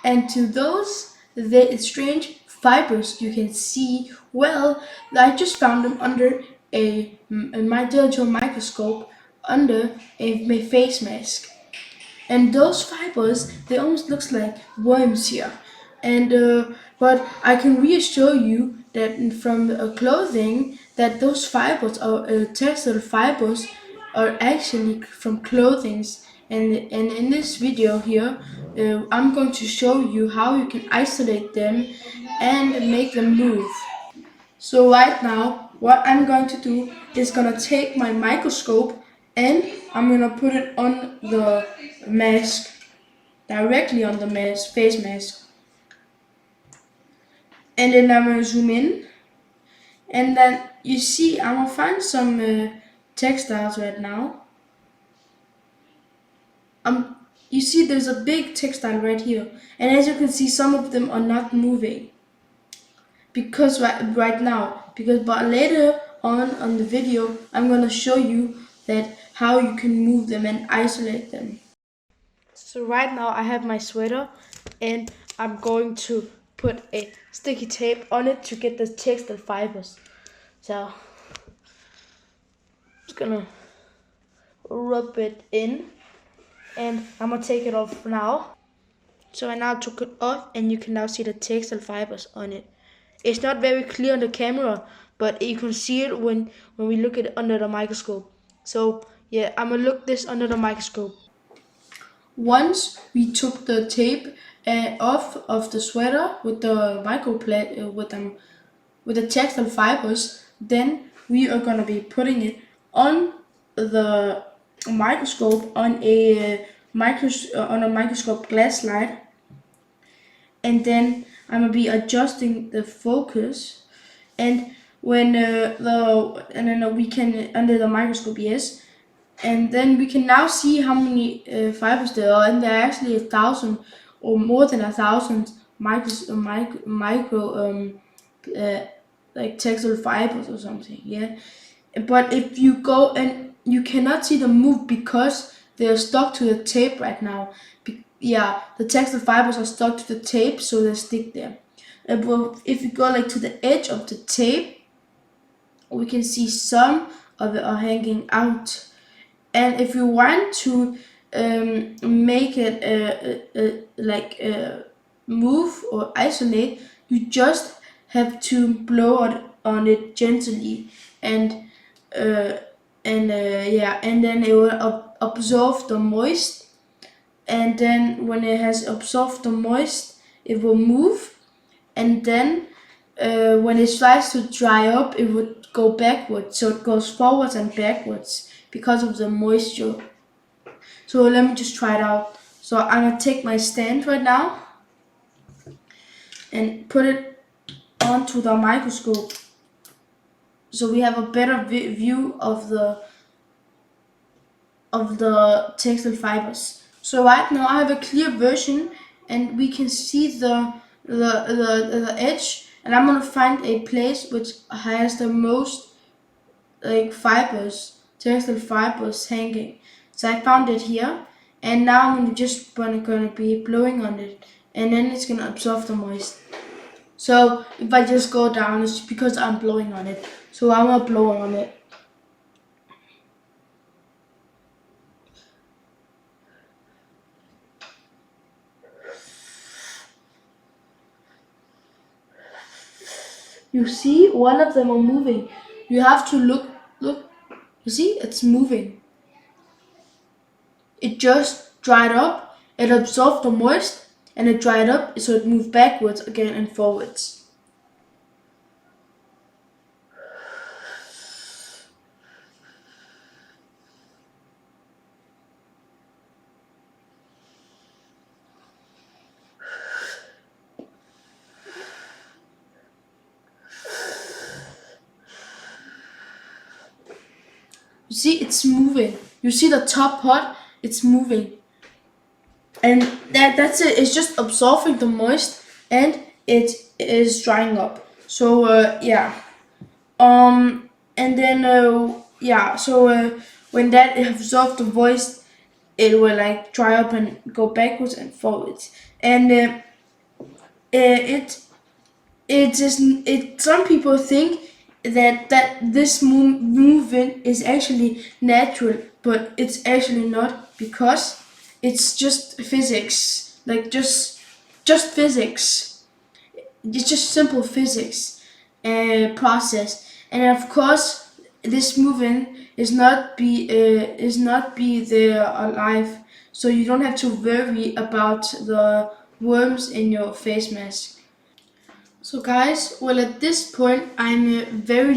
And to those the strange fibers you can see, well, I just found them under my digital microscope under my face mask. And those fibers, they almost looks like worms here. And but I can reassure you that from clothing, that those fibers or textile fibers are actually from clothings. And in this video here, I'm going to show you how you can isolate them and make them move. So right now, what I'm going to do is gonna take my microscope and I'm gonna put it on the mask, directly on the mask, face mask. And then I'm gonna zoom in, and then you see I'm gonna find some textiles right now. You see there's a big textile right here, and as you can see, some of them are not moving because right now, because but later on the video I'm gonna show you that how you can move them and isolate them. So right now I have my sweater and I'm going to put a sticky tape on it to get the textile fibers. So I'm just gonna rub it in and I'm gonna take it off now. So I now took it off and you can now see the textile fibers on it. It's not very clear on the camera, but you can see it when we look at it under the microscope. So yeah, I'm gonna look this under the microscope. Once we took the tape off of the sweater with the with the textile fibers, then we are gonna be putting it on the microscope on a microscope glass slide, and then I'm gonna be adjusting the focus, and when we can under the microscope, yes, and then we can now see how many fibers there are, and there are actually 1,000 or more than 1,000 like textile fibers or something, yeah. But if you go and you cannot see them move because they are stuck to the tape right now. Yeah, the textile fibers are stuck to the tape, so they stick there. But if you go like to the edge of the tape, we can see some of it are hanging out. And if you want to make it move or isolate, you just have to blow on it gently, and yeah, and then it will absorb the moist. And then when it has absorbed the moist, it will move. And then when it starts to dry up, it would go backwards. So it goes forwards and backwards because of the moisture. So let me just try it out. So I'm gonna take my stand right now and put it onto the microscope, so we have a better view of the textile fibers. So right now I have a clear version, and we can see the edge. And I'm gonna find a place which has the most like fibers, textile fibers hanging. So I found it here, and now I'm gonna be blowing on it, and then it's gonna absorb the moist. So if I just go down, it's because I'm blowing on it. So I'm gonna blow on it. You see, one of them are moving. You have to look. You see, it's moving. It just dried up. It absorbed the moist, and it dried up, so it moved backwards again and forwards. You see, it's moving. You see the top part, it's moving. And that's it. It's just absorbing the moist, and it is drying up. So yeah. And then yeah. So when that absorbs the moist, it will like dry up and go backwards and forwards. And it it is it some people think that this movement is actually natural, but it's actually not, because it's just physics, like just physics. It's just simple physics process. And of course this movement is not be there alive, so you don't have to worry about the worms in your face mask. So guys, well, at this point I'm very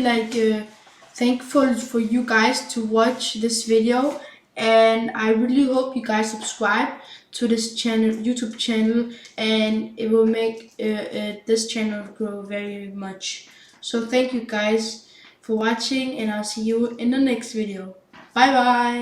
thankful for you guys to watch this video, and I really hope you guys subscribe to this channel, YouTube channel, and it will make this channel grow very much. So thank you guys for watching, and I'll see you in the next video. Bye bye.